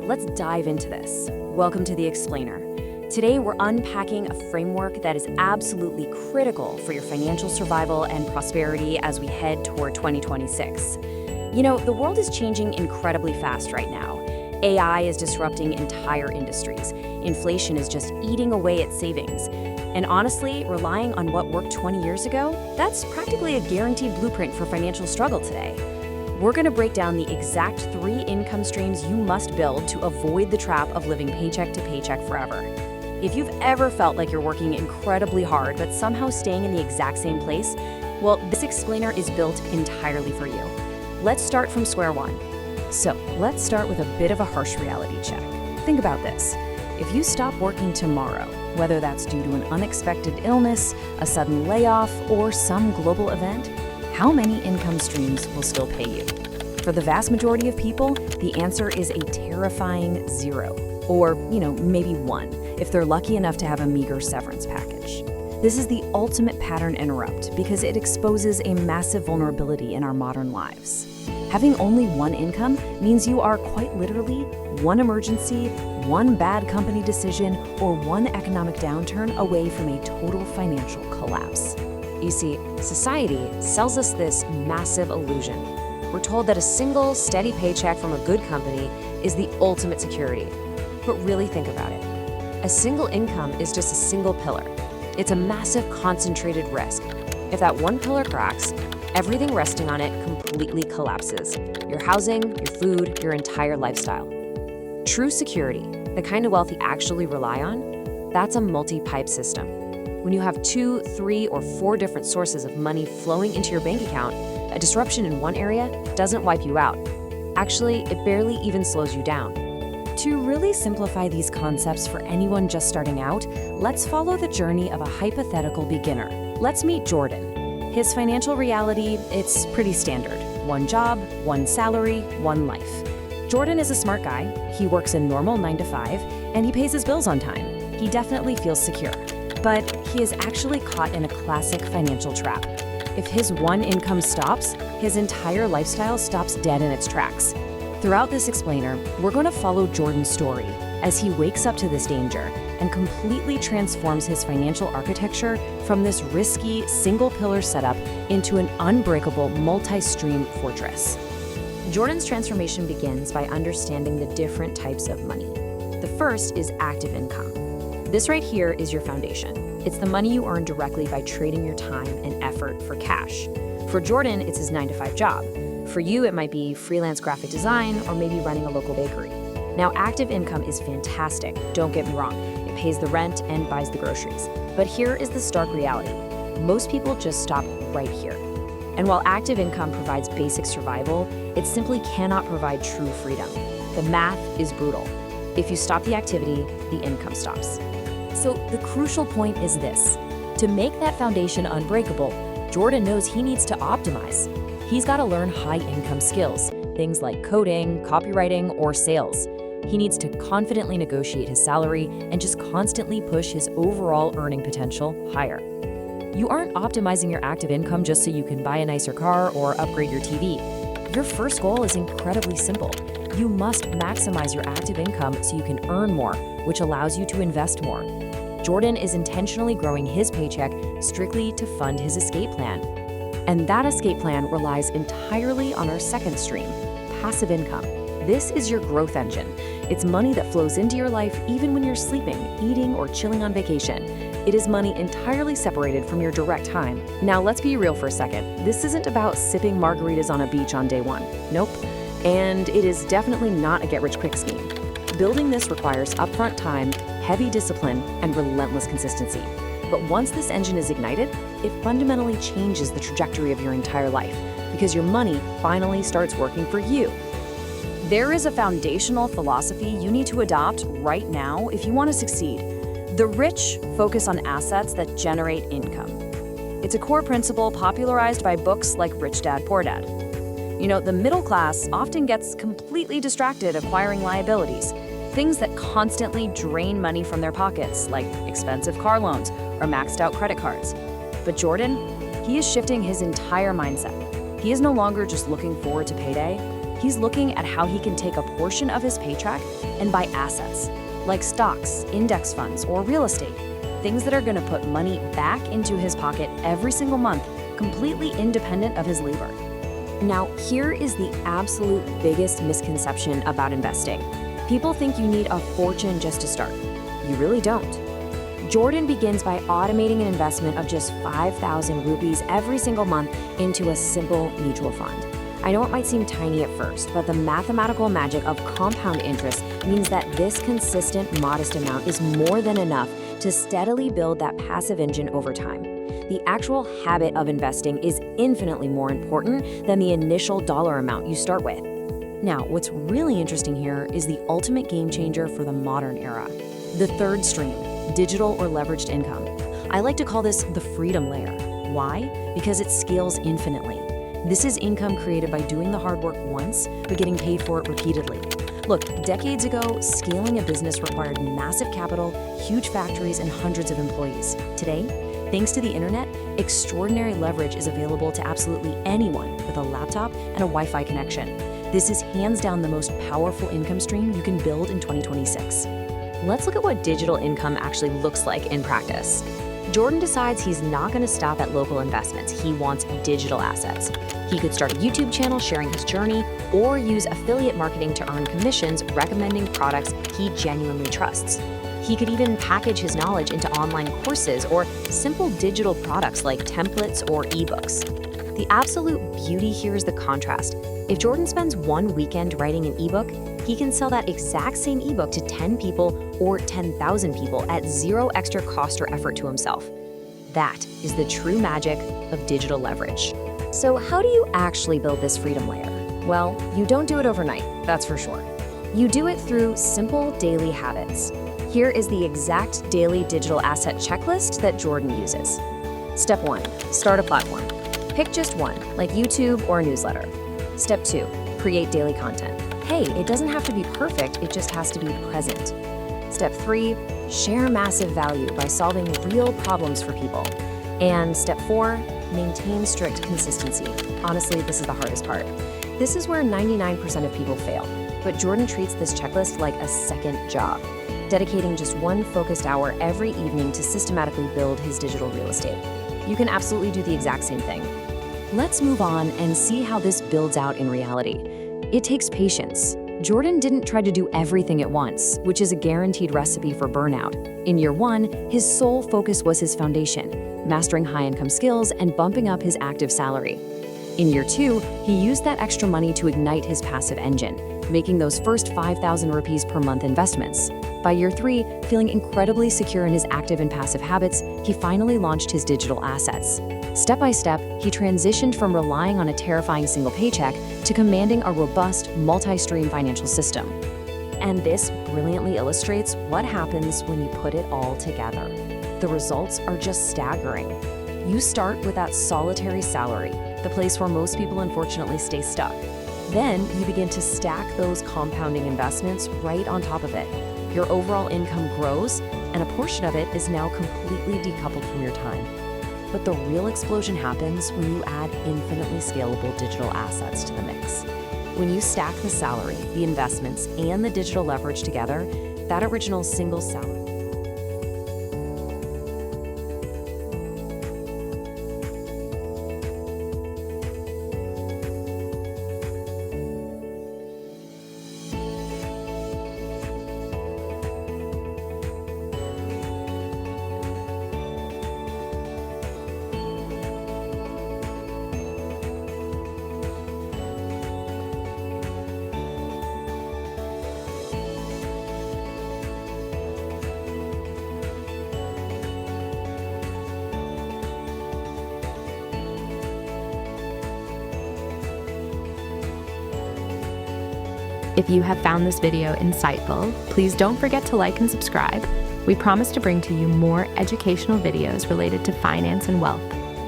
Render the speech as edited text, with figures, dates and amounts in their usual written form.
let's dive into this. Welcome to The Explainer. Today, we're unpacking a framework that is absolutely critical for your financial survival and prosperity as we head toward 2026. The world is changing incredibly fast right now. AI is disrupting entire industries. Inflation is just eating away at savings. And honestly, relying on what worked 20 years ago, that's practically a guaranteed blueprint for financial struggle today. We're going to break down the exact 3 income streams you must build to avoid the trap of living paycheck to paycheck forever. If you've ever felt like you're working incredibly hard but somehow staying in the exact same place, well, this explainer is built entirely for you. Let's start from square one. So, let's start with a bit of a harsh reality check. Think about this. If you stop working tomorrow, whether that's due to an unexpected illness, a sudden layoff, or some global event, how many income streams will still pay you? For the vast majority of people, the answer is a terrifying 0. Or, maybe 1, if they're lucky enough to have a meager severance package. This is the ultimate pattern interrupt because it exposes a massive vulnerability in our modern lives. Having only 1 income means you are quite literally 1 emergency, 1 bad company decision, or 1 economic downturn away from a total financial collapse. You see, society sells us this massive illusion. We're told that a single, steady paycheck from a good company is the ultimate security. But really think about it. A single income is just a single pillar. It's a massive concentrated risk. If that one pillar cracks, everything resting on it completely collapses. Your housing, your food, your entire lifestyle. True security, the kind of wealth you actually rely on, that's a multi-pipe system. When you have 2, 3, or 4 different sources of money flowing into your bank account, a disruption in one area doesn't wipe you out. Actually, it barely even slows you down. To really simplify these concepts for anyone just starting out, let's follow the journey of a hypothetical beginner. Let's meet Jordan. His financial reality, it's pretty standard. 1 job, 1 salary, 1 life. Jordan is a smart guy. He works a normal 9 to 5, and he pays his bills on time. He definitely feels secure. But he is actually caught in a classic financial trap. If his 1 income stops, his entire lifestyle stops dead in its tracks. Throughout this explainer, we're going to follow Jordan's story as he wakes up to this danger and completely transforms his financial architecture from this risky single-pillar setup into an unbreakable multi-stream fortress. Jordan's transformation begins by understanding the different types of money. The first is active income. This right here is your foundation. It's the money you earn directly by trading your time and effort for cash. For Jordan, it's his 9 to 5 job. For you, it might be freelance graphic design or maybe running a local bakery. Now, active income is fantastic, don't get me wrong. It pays the rent and buys the groceries. But here is the stark reality. Most people just stop right here. And while active income provides basic survival, it simply cannot provide true freedom. The math is brutal. If you stop the activity, the income stops. So the crucial point is this. To make that foundation unbreakable, Jordan knows he needs to optimize. He's got to learn high-income skills, things like coding, copywriting, or sales. He needs to confidently negotiate his salary and just constantly push his overall earning potential higher. You aren't optimizing your active income just so you can buy a nicer car or upgrade your TV. Your first goal is incredibly simple. You must maximize your active income so you can earn more, which allows you to invest more. Jordan is intentionally growing his paycheck strictly to fund his escape plan. And that escape plan relies entirely on our second stream, passive income. This is your growth engine. It's money that flows into your life even when you're sleeping, eating, or chilling on vacation. It is money entirely separated from your direct time. Now, let's be real for a second. This isn't about sipping margaritas on a beach on day 1. Nope. And it is definitely not a get-rich-quick scheme. Building this requires upfront time, heavy discipline, and relentless consistency. But once this engine is ignited, it fundamentally changes the trajectory of your entire life because your money finally starts working for you. There is a foundational philosophy you need to adopt right now if you want to succeed. The rich focus on assets that generate income. It's a core principle popularized by books like Rich Dad, Poor Dad. The middle class often gets completely distracted acquiring liabilities, things that constantly drain money from their pockets, like expensive car loans or maxed out credit cards. But Jordan, he is shifting his entire mindset. He is no longer just looking forward to payday. He's looking at how he can take a portion of his paycheck and buy assets, like stocks, index funds, or real estate, things that are going to put money back into his pocket every single month, completely independent of his labor. Now, here is the absolute biggest misconception about investing. People think you need a fortune just to start. You really don't. Jordan begins by automating an investment of just 5,000 rupees every single month into a simple mutual fund. I know it might seem tiny at first, but the mathematical magic of compound interest means that this consistent, modest amount is more than enough to steadily build that passive engine over time. The actual habit of investing is infinitely more important than the initial dollar amount you start with. Now, what's really interesting here is the ultimate game changer for the modern era. The third stream, digital or leveraged income. I like to call this the freedom layer. Why? Because it scales infinitely. This is income created by doing the hard work once, but getting paid for it repeatedly. Look, decades ago, scaling a business required massive capital, huge factories, and hundreds of employees. Today, thanks to the internet, extraordinary leverage is available to absolutely anyone with a laptop and a Wi-Fi connection. This is hands down the most powerful income stream you can build in 2026. Let's look at what digital income actually looks like in practice. Jordan decides he's not going to stop at local investments. He wants digital assets. He could start a YouTube channel sharing his journey, or use affiliate marketing to earn commissions recommending products he genuinely trusts. He could even package his knowledge into online courses or simple digital products like templates or ebooks. The absolute beauty here is the contrast. If Jordan spends one weekend writing an ebook, he can sell that exact same ebook to 10 people or 10,000 people at zero extra cost or effort to himself. That is the true magic of digital leverage. So how do you actually build this freedom layer? Well, you don't do it overnight, that's for sure. You do it through simple daily habits. Here is the exact daily digital asset checklist that Jordan uses. Step 1, start a platform. Pick just one, like YouTube or a newsletter. Step 2, create daily content. Hey, it doesn't have to be perfect, it just has to be present. Step 3, share massive value by solving real problems for people. And step 4, maintain strict consistency. Honestly, this is the hardest part. This is where 99% of people fail, but Jordan treats this checklist like a second job, dedicating just one focused hour every evening to systematically build his digital real estate. You can absolutely do the exact same thing. Let's move on and see how this builds out in reality. It takes patience. Jordan didn't try to do everything at once, which is a guaranteed recipe for burnout. In year 1, his sole focus was his foundation, mastering high-income skills and bumping up his active salary. In year 2, he used that extra money to ignite his passive engine, making those first 5,000 rupees per month investments. By year 3, feeling incredibly secure in his active and passive habits, he finally launched his digital assets. Step by step, he transitioned from relying on a terrifying single paycheck to commanding a robust, multi-stream financial system. And this brilliantly illustrates what happens when you put it all together. The results are just staggering. You start with that solitary salary, the place where most people unfortunately stay stuck. Then you begin to stack those compounding investments right on top of it. Your overall income grows, and a portion of it is now completely decoupled from your time. But the real explosion happens when you add infinitely scalable digital assets to the mix. When you stack the salary, the investments, and the digital leverage together, that original single salary. If you have found this video insightful, please don't forget to like and subscribe. We promise to bring to you more educational videos related to finance and wealth.